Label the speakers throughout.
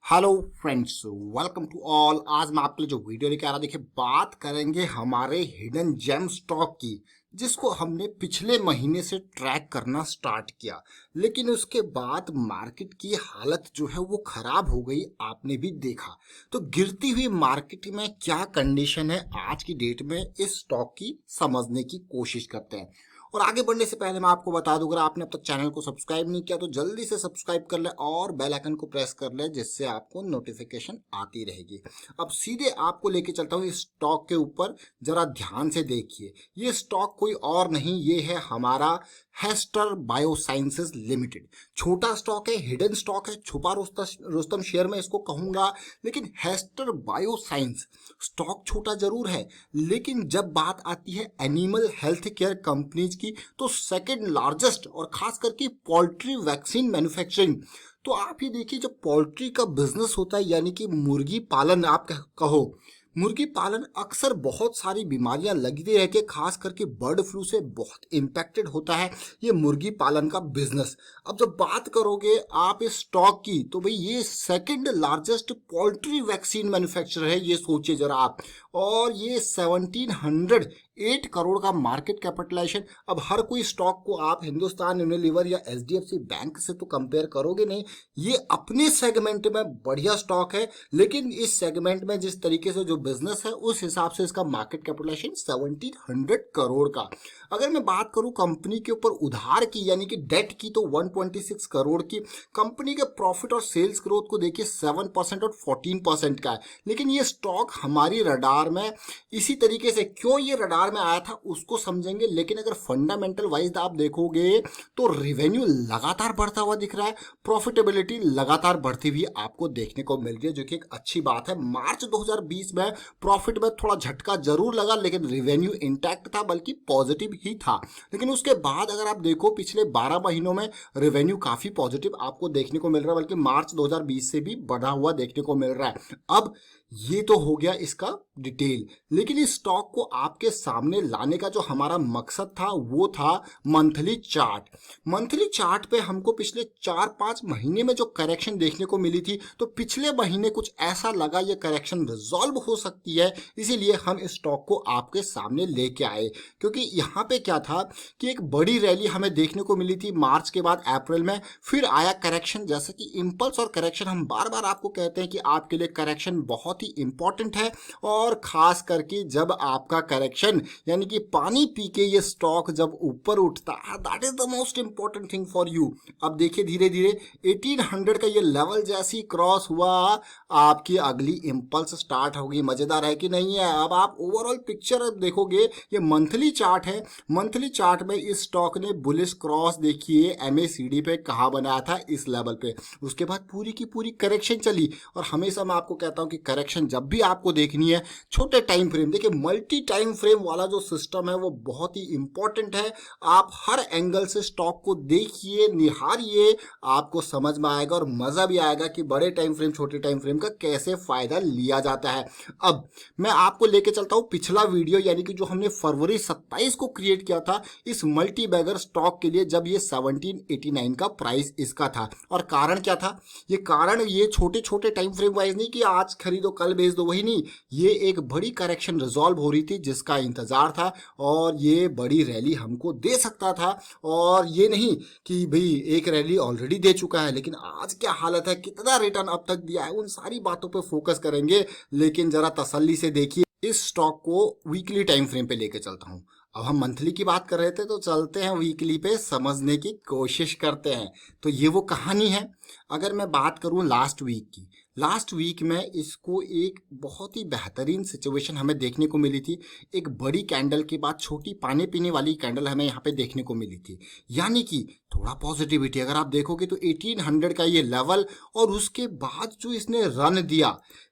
Speaker 1: Hello friends, welcome to all. आज मैं आपके लिए जो वीडियो लेके आ रहा, देखिए बात करेंगे हमारे हिडन जेम स्टॉक की, जिसको हमने पिछले महीने से ट्रैक करना स्टार्ट किया, लेकिन उसके बाद मार्केट की हालत जो है वो खराब हो गई। आपने भी देखा। तो गिरती हुई मार्केट में क्या कंडीशन है आज की डेट में, इस स्टॉक की समझने की कोशिश करते हैं। और आगे बढ़ने से पहले मैं आपको बता दूं, अगर आपने अब तक चैनल को सब्सक्राइब नहीं किया तो जल्दी से सब्सक्राइब कर ले और बेल आइकन को प्रेस कर ले, जिससे आपको नोटिफिकेशन आती रहेगी। अब सीधे आपको लेके चलता हूँ इस स्टॉक के ऊपर। जरा ध्यान से देखिए, ये स्टॉक कोई और नहीं, ये है हमारा हेस्टर बायोसाइंसेस लिमिटेड। छोटा स्टॉक है, हिडन स्टॉक है, छुपा रुस्तम शेयर में इसको कहूंगा। लेकिन हेस्टर बायोसाइंस स्टॉक छोटा जरूर है, लेकिन जब बात आती है एनिमल हेल्थ केयर कंपनीज की, तो सेकंड लार्जेस्ट, और खास करके पोल्ट्री वैक्सीन मैन्युफैक्चरिंग। तो आप ये देखिए, जब पोल्ट्री का बिजनेस होता है, यानी कि मुर्गी पालन आप कहो, मुर्गी पालन अक्सर बहुत सारी बीमारियां लगती रहती है, खास करके बर्ड फ्लू से बहुत इम्पैक्टेड होता है ये मुर्गी पालन का बिजनेस। अब जब बात करोगे आप इस स्टॉक की, तो भाई ये second largest poultry vaccine manufacturer है, ये सोचिए जरा आप। और ये 1708 करोड़ का मार्केट कैपिटलाइजेशन। अब हर कोई स्टॉक को आप हिंदुस्तान यूनिलीवर या एचडीएफसी बैंक से तो कंपेयर करोगे नहीं, ये अपने सेगमेंट में बढ़िया स्टॉक है, लेकिन इस सेगमेंट में जिस तरीके से जो बिजनेस है, उस हिसाब से इसका मार्केट कैपिटलाइजेशन 1700 करोड़ का। अगर मैं बात करूं कंपनी के ऊपर उधार की, यानी कि डेट की, तो 126 करोड़ की। कंपनी के प्रॉफिट और सेल्स ग्रोथ को देखिए 7% और 14% का है। लेकिन ये स्टॉक हमारी रडार में इसी तरीके से क्यों ये रडार में आया था उसको समझेंगे। लेकिन अगर फंडामेंटल वाइज आप देखोगे तो रेवेन्यू लगातार बढ़ता हुआ दिख रहा है, प्रॉफिटेबिलिटी लगातार बढ़ती हुई आपको देखने को मिल रही है, जो कि एक अच्छी बात है। मार्च 2020 में प्रॉफिट में थोड़ा झटका जरूर लगा, लेकिन रेवेन्यू इंटैक्ट था, बल्कि पॉजिटिव ही था। लेकिन उसके बाद अगर आप देखो, पिछले 12 महीनों में रेवेन्यू काफी पॉजिटिव आपको देखने को मिल रहा है, बल्कि मार्च 2020 से भी बढ़ा हुआ देखने को मिल रहा है। अब ये तो हो गया इसका डिटेल, लेकिन इस स्टॉक को आपके सामने लाने का जो हमारा मकसद था वो था मंथली चार्ट। मंथली चार्ट पे हमको पिछले 4-5 महीने में जो करेक्शन देखने को मिली थी, तो पिछले महीने कुछ ऐसा लगा ये करेक्शन रिजॉल्व हो सकती है, इसीलिए हम इस स्टॉक को आपके सामने लेके आए। क्योंकि यहाँ पे क्या था कि एक बड़ी रैली हमें देखने को मिली थी मार्च के बाद अप्रैल में, फिर आया करेक्शन। जैसे कि इंपल्स और करेक्शन, हम बार बार आपको कहते हैं कि आपके लिए करेक्शन बहुत ही इंपॉर्टेंट है, और खास करके जब आपका करेक्शन यानी कि पानी पी के ये स्टॉक जब ऊपर उठता है, that is the most important thing for you. अब देखिए धीरे धीरे 1800 का ये लेवल जैसी क्रॉस हुआ, आपकी अगली इंपल्स स्टार्ट होगी। मजेदार है कि नहीं है? अब आप ओवरऑल पिक्चर देखोगे, ये मंथली चार्ट है। मंथली चार्ट में इस स्टॉक ने बुलिश क्रॉस देखिए एमएसीडी पे कहाँ बनाया था, इस लेवल पे। उसके बाद पूरी की पूरी करेक्शन चली, और हमेशा मैं आपको कहता हूं कि करेक्शन जब भी आपको देखनी है, छोटे टाइम फ्रेम देखिए, मल्टी टाइम फ्रेम वाला जो सिस्टम है वो बहुत ही इंपॉर्टेंट है। आप हर एंगल से स्टॉक को देखिए, निहारिए, आपको समझ में आएगा और मजा भी आएगा कि बड़े टाइम फ्रेम छोटे टाइम फ्रेम का कैसे फायदा लिया जाता है। अब मैं आपको लेके चलता हूं पिछला वीडियो, यानी कि जो हमने फरवरी 27 को क्रिएट किया था इस मल्टी बैगर स्टॉक के लिए, जब ये 1789 का प्राइस इसका था। और कारण क्या था? ये कारण ये छोटे छोटे टाइम फ्रेम वाइज नहीं कि आज खरीदो कल बेच दो, वही नहीं, ये एक बड़ी करेक्शन रिजॉल्व हो रही थी जिसका इंतजार था, और ये बड़ी रैली हमको दे सकता था। और ये नहीं कि भाई एक रैली ऑलरेडी दे चुका है, लेकिन आज क्या हालत है, कितना रिटर्न अब तक दिया है, उन सारी बातों पे फोकस करेंगे। लेकिन जरा तसल्ली से देखिए, इस स्टॉक को वीकली टाइम फ्रेम पे लेके चलता हूं। अब हम मंथली की बात कर रहे थे, तो चलते हैं वीकली पे, समझने की कोशिश करते हैं। तो ये वो कहानी है। अगर मैं बात करूं लास्ट वीक की, लास्ट वीक में इसको एक बहुत ही बेहतरीन सिचुएशन हमें देखने को मिली थी। एक बड़ी कैंडल के बाद छोटी पानी पीने वाली कैंडल हमें यहाँ पे देखने को मिली थी, यानी कि थोड़ा पॉजिटिविटी। अगर आप देखोगे तो 1800 का ये लेवल, और उसके बाद जो इसने रन दिया,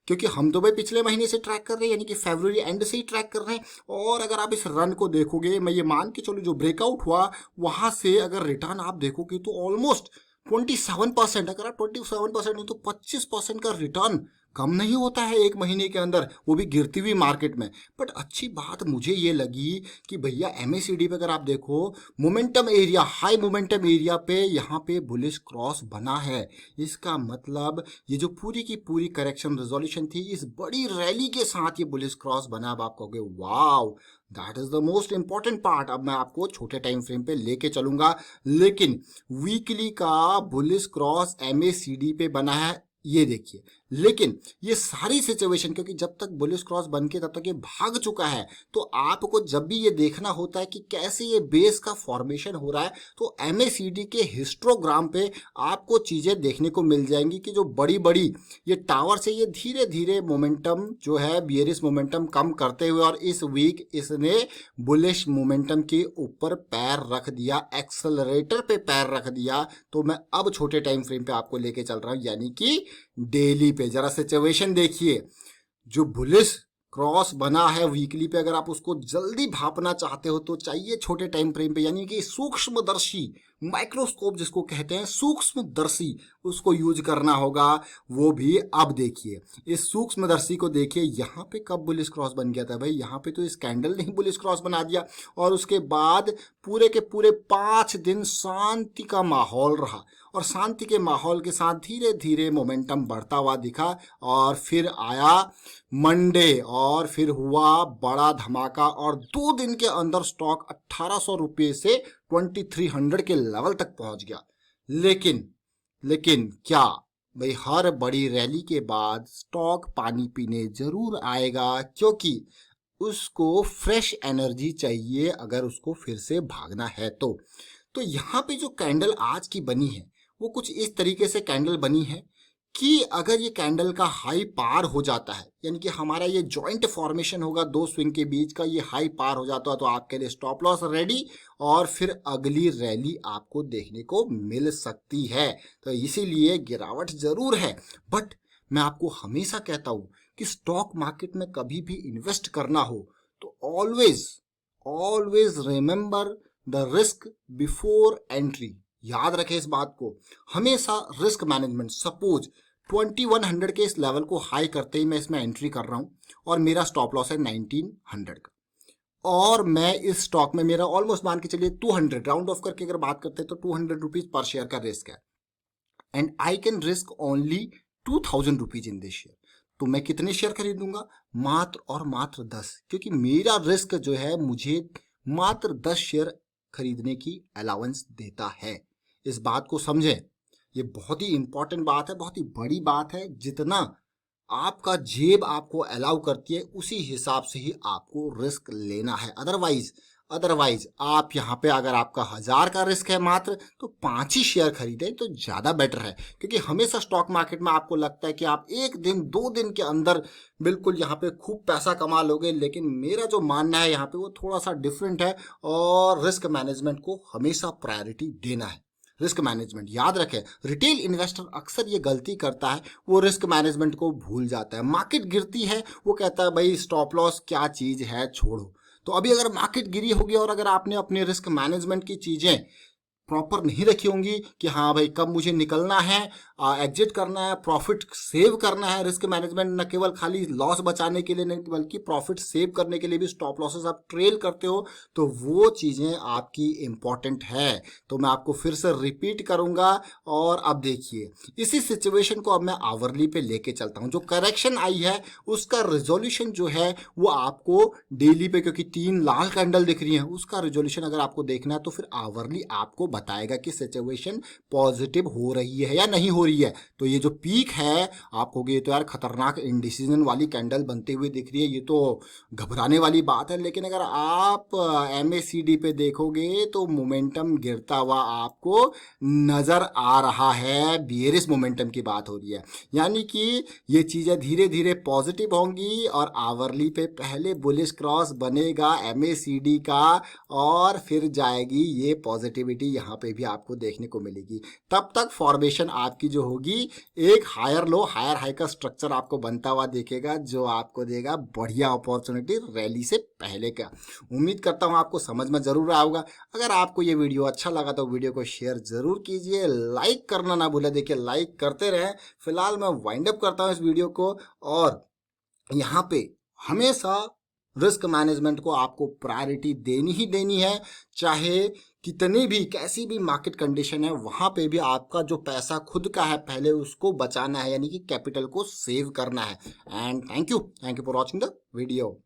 Speaker 1: क्योंकि हम तो भाई पिछले महीने से ट्रैक कर रहे हैं, यानी कि फरवरी एंड से ही ट्रैक कर रहे हैं। और अगर आप इस रन को देखोगे, मैं ये मान के चलो जो ब्रेकआउट हुआ वहां से अगर रिटर्न आप देखोगे तो ऑलमोस्ट 27%, अगर आप 27% नहीं तो 25% का रिटर्न कम नहीं होता है एक महीने के अंदर, वो भी गिरती हुई मार्केट में। बट अच्छी बात मुझे ये लगी कि भैया एमएसीडी पे अगर आप देखो, momentum area, high momentum area पे यहाँ पे बुलिश क्रॉस बना है। इसका मतलब ये जो पूरी की पूरी करेक्शन रेजोल्यूशन थी, इस बड़ी रैली के साथ ये बुलिश क्रॉस बना। अब आप कहोगे wow, that is the most important part. अब मैं आपको छोटे टाइम फ्रेम पे लेके चलूंगा, लेकिन वीकली का बुलिश क्रॉस एमएसीडी पे बना है, ये देखिए। लेकिन ये सारी सिचुएशन, क्योंकि जब तक बुलिश क्रॉस बन के तब तक ये भाग चुका है, तो आपको जब भी ये देखना होता है कि कैसे ये बेस का फॉर्मेशन हो रहा है, तो एमएसीडी के हिस्टोग्राम पे आपको चीजें देखने को मिल जाएंगी कि जो बड़ी बड़ी ये टावर से ये धीरे धीरे मोमेंटम जो है, बियरिश मोमेंटम कम करते हुए, और इस वीक इसने बुलिश मोमेंटम के ऊपर पैर रख दिया, एक्सेलरेटर पे पैर रख दिया। तो मैं अब छोटे टाइम फ्रेम पे आपको लेके चल रहा हूं, यानी कि डेली पे। जरा सिचुएशन देखिए, जो बुलिश क्रॉस बना है वीकली पे, अगर आप उसको जल्दी भापना चाहते हो तो चाहिए छोटे टाइम फ्रेम पे, यानी कि सूक्ष्मदर्शी, माइक्रोस्कोप जिसको कहते हैं, सूक्ष्मदर्शी, उसको यूज करना होगा। वो भी अब देखिए, इस सूक्ष्मदर्शी को देखिए, यहाँ पे कब बुलिश क्रॉस बन गया था भाई, यहाँ पे तो इस कैंडल ने ही बुलिश क्रॉस बना दिया, और उसके बाद पूरे के पूरे 5 दिन शांति का माहौल रहा, और शांति के माहौल के साथ धीरे धीरे मोमेंटम बढ़ता हुआ दिखा। और फिर आया मंडे, और फिर हुआ बड़ा धमाका, और 2 दिन के अंदर स्टॉक 1800 रुपये से 2300 के लेवल तक पहुंच गया। लेकिन क्या भाई, हर बड़ी रैली के बाद स्टॉक पानी पीने जरूर आएगा, क्योंकि उसको फ्रेश एनर्जी चाहिए अगर उसको फिर से भागना है तो यहाँ पे जो कैंडल आज की बनी है, वो कुछ इस तरीके से कैंडल बनी है कि अगर ये कैंडल का हाई पार हो जाता है, यानी कि हमारा ये जॉइंट फॉर्मेशन होगा 2 स्विंग के बीच का, ये हाई पार हो जाता है, तो आपके लिए स्टॉप लॉस रेडी, और फिर अगली रैली आपको देखने को मिल सकती है। तो इसीलिए गिरावट जरूर है, बट मैं आपको हमेशा कहता हूं कि स्टॉक मार्केट में कभी भी इन्वेस्ट करना हो तो always remember the risk before entry. याद रखें इस बात को, हमेशा रिस्क मैनेजमेंट। सपोज 2100 के इस लेवल को हाई करते ही मैं इसमें एंट्री कर रहा हूं, और मेरा स्टॉप लॉस है 1900 का, और मैं इस स्टॉक में, मेरा ऑलमोस्ट मान के चलिए 200, राउंड ऑफ करके अगर बात करते हैं तो 200 रुपीज पर शेयर का रिस्क है, and I can risk only 2000 rupees in this share. तो मैं कितने शेयर खरीदूंगा? मात्र और मात्र 10, क्योंकि मेरा रिस्क जो है मुझे मात्र 10 शेयर खरीदने की अलाउंस देता है। इस बात को समझें, ये बहुत ही इंपॉर्टेंट बात है, बहुत ही बड़ी बात है। जितना आपका जेब आपको अलाउ करती है, उसी हिसाब से ही आपको रिस्क लेना है। अदरवाइज आप यहाँ पे, अगर आपका 1000 का रिस्क है मात्र, तो 5 ही शेयर खरीदें तो ज़्यादा बेटर है। क्योंकि हमेशा स्टॉक मार्केट में आपको लगता है कि आप 1 दिन 2 दिन के अंदर बिल्कुल यहाँ पे खूब पैसा कमा लोगे, लेकिन मेरा जो मानना है यहाँ पे वो थोड़ा सा डिफरेंट है, और रिस्क मैनेजमेंट को हमेशा प्रायोरिटी देना है। रिस्क मैनेजमेंट याद रखें, रिटेल इन्वेस्टर अक्सर ये गलती करता है, वो रिस्क मैनेजमेंट को भूल जाता है। मार्केट गिरती है, वो कहता है भाई स्टॉप लॉस क्या चीज़ है, छोड़ो। तो अभी अगर मार्केट गिरी होगी और अगर आपने अपने रिस्क मैनेजमेंट की चीज़ें प्रॉपर नहीं रखी होंगी कि हाँ भाई कब मुझे निकलना है, एग्जिट करना है, प्रॉफिट सेव करना है, रिस्क मैनेजमेंट न केवल खाली लॉस बचाने के लिए नहीं बल्कि प्रॉफिट सेव करने के लिए भी स्टॉप लॉसेस आप ट्रेल करते हो, तो वो चीज़ें आपकी इम्पॉर्टेंट है। तो मैं आपको फिर से रिपीट करूंगा, और अब देखिए इसी सिचुएशन को अब मैं आवरली पे लेके चलता हूं। जो करेक्शन आई है उसका रिजोल्यूशन जो है वो आपको डेली पे, क्योंकि 3 लाल कैंडल दिख रही हैं, उसका रिजोल्यूशन अगर आपको देखना है तो फिर आवरली आपको बताएगा कि सिचुएशन पॉजिटिव हो रही है या नहीं हो रही है। तो ये जो पीक है, आप कहोगे ये तो यार खतरनाक इंडिसीजन वाली कैंडल बनते हुए दिख रही है, ये तो घबराने वाली बात है। लेकिन अगर आप एमएसीडी पे देखोगे तो मोमेंटम गिरता हुआ आपको नजर आ रहा है, बियरिश मोमेंटम की बात हो रही है, यानी कि ये चीजें धीरे धीरे पॉजिटिव होंगी, और आवरली पे पहले बुलिश क्रॉस बनेगा एमएसीडी का, और फिर जाएगी ये पॉजिटिविटी यहाँ पे भी आपको देखने को मिलेगी। तब तक फॉर्मेशन आपकी जो होगी एक हायर लो हायर हाई का स्ट्रक्चर आपको बनता हुआ दिखेगा, जो आपको देगा बढ़िया अपॉर्चुनिटी रैली से पहले का। उम्मीद करता हूँ आपको समझ में जरूर आया होगा। अगर आपको ये वीडियो अच्छा लगा तो वीडियो को शेयर जरूर कीजिए, लाइक करना ना भूले। देखिए लाइक करते रहें। फिलहाल मैं वाइंड अप करता हूँ इस वीडियो को, और यहाँ पे हमेशा रिस्क मैनेजमेंट को आपको प्रायोरिटी देनी ही देनी है। चाहे कितनी भी कैसी भी मार्केट कंडीशन है, वहाँ पे भी आपका जो पैसा खुद का है पहले उसको बचाना है, यानी कि कैपिटल को सेव करना है। And thank you for watching the video.